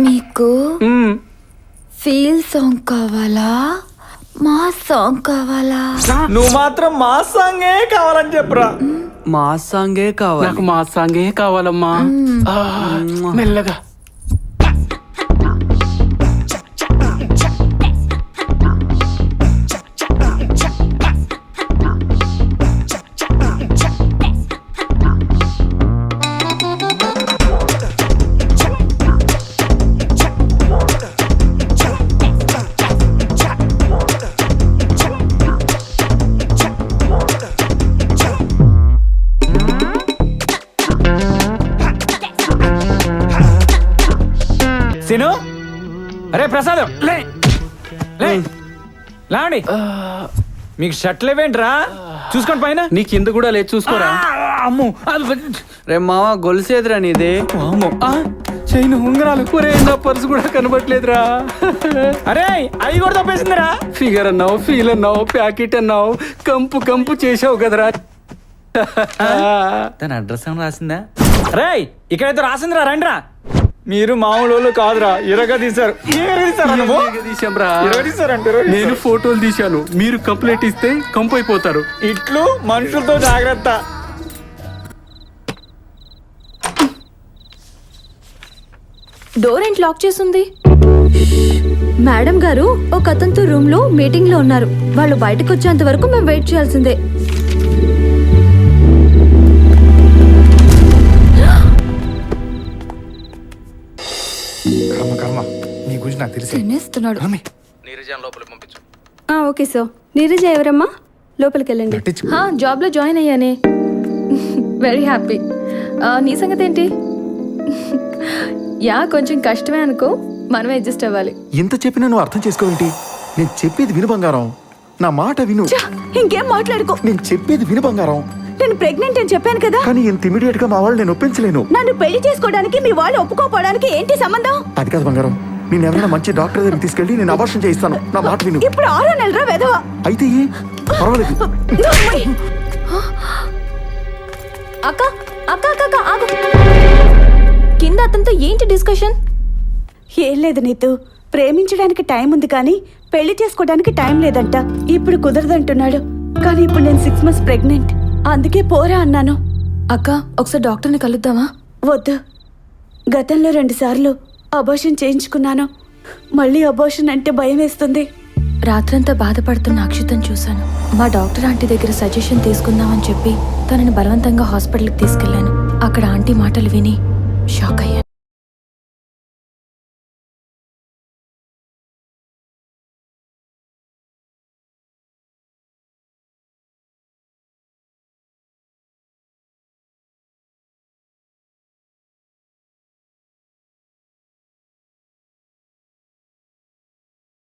మీకు feel song కావాలా మా సాంగ్ కావాలా? నువ్వు మాత్రం మా సాంగే కావాలని చెప్పురా. మా సాంగే కావాలి. నాకు మా సాంగే కావాలమ్మా. మెల్లగా. సిను, అరే ప్రసాదం లే లాండి. మీకు షర్ట్లు ఇవేంట్రా? చూసుకోండి పైన. నీ కింద కూడా లేదు, చూసుకోరా. అమ్ము రే మావా గొలుసేదిరా నీది. అమ్ము చైన్ ఉంగరాలు కూరే, నా పర్సు కూడా కనబట్లేదురా. అరే అవి కూడా తప్పేసిందిరా. ఫిగర్ అన్నావు, ఫీల్ అన్నావు, ప్యాకెట్ అన్నావు, కంపు కంపు చేసావు కదరా. తన అడ్రస్ ఏమైనా రాసిందా? రే ఇక్కడైతే రాసిందిరా, రండిరా. మీరు మామూలు కాదురా, ఇరగా తీశారు. తీసాంరా. నేను ఫోటోలు తీశాను, మీరు కంప్లైంట్ ఇస్తే కంపు అయిపోతారు. ఇట్లు మనుషులతో జాగ్రత్త. డోర్ ఏంటి లాక్ చేస్తుంది? మేడం గారు ఒక అతనితో రూమ్ లో మీటింగ్ లో ఉన్నారు. వాళ్ళు బయటకు వచ్చేంత వరకు మేము వెయిట్ చేయాల్సిందే. నీ గురించి నాకు తెలిసి తినేస్తున్నాడు. Okay sir. నీరజ ఎవరమ్మా? లోపలికి వెళ్ళండి. జాబ్ లో జాయిన్ అయ్యానే. Very happy. నీ సంగతి ఏంటి? యా కొంచెం కష్టమే అనుకో, మనమే అడ్జస్ట్ అవ్వాలి. ఎంత చెప్పినా నువ్వు అర్థం చేసుకోవేంటి? నేను చెప్పేది విను బంగారం, నా మాట విను. ఇంకేం మాట్లాడుకో. నేను చెప్పేది విను బంగారం. నేను ప్రెగ్నెంట్ అని చెప్పాను కదా. కానీ ఇంత ఇమీడియట్ గా మా వాళ్ళు నేను ఒప్పించలేను. నన్ను పెళ్లి చేసుకోవడానికి మీ వాళ్ళు ఒప్పుకోపోవడానికి ఏంటి సంబంధం? అది కాదు బంగారం, నేను ఎవరైనా మంచి డాక్టర్ దగ్గరికి తీసుకెళ్ళి నేను అబార్షన్ చేయిస్తాను. నా మాట విను. ఇప్పుడు 6 నెలరా వెధవా. అయితే ఏ? పర్వాలేదు. అక్క అక్క అక్క ఆగు. కింద అతనితో ఏంటి డిస్కషన్? ఏం లేదు నీతు. ప్రేమించడానికి టైం ఉంది కానీ పెళ్లి చేసుకోవడానికి టైం లేదంట. ఇప్పుడు కుదరదంటున్నాడు. కానీ ఇప్పుడు నేను 6 months ప్రెగ్నెంట్. అందుకే పోరా అన్నాను. అక్క ఒకసారి డాక్టర్ని కలుద్దామా? వద్దు. గతంలో 2 సార్లు అబార్షన్ చేయించుకున్నాను. మళ్ళీ అబార్షన్ అంటే భయం వేస్తుంది. రాత్రంతా బాధపడుతున్న అక్షితను చూశాను. మా డాక్టర్ ఆంటీ దగ్గర సజెషన్ తీసుకుందామని చెప్పి తనని బలవంతంగా హాస్పిటల్కి తీసుకెళ్లాను. అక్కడ ఆంటీ మాటలు విని షాక్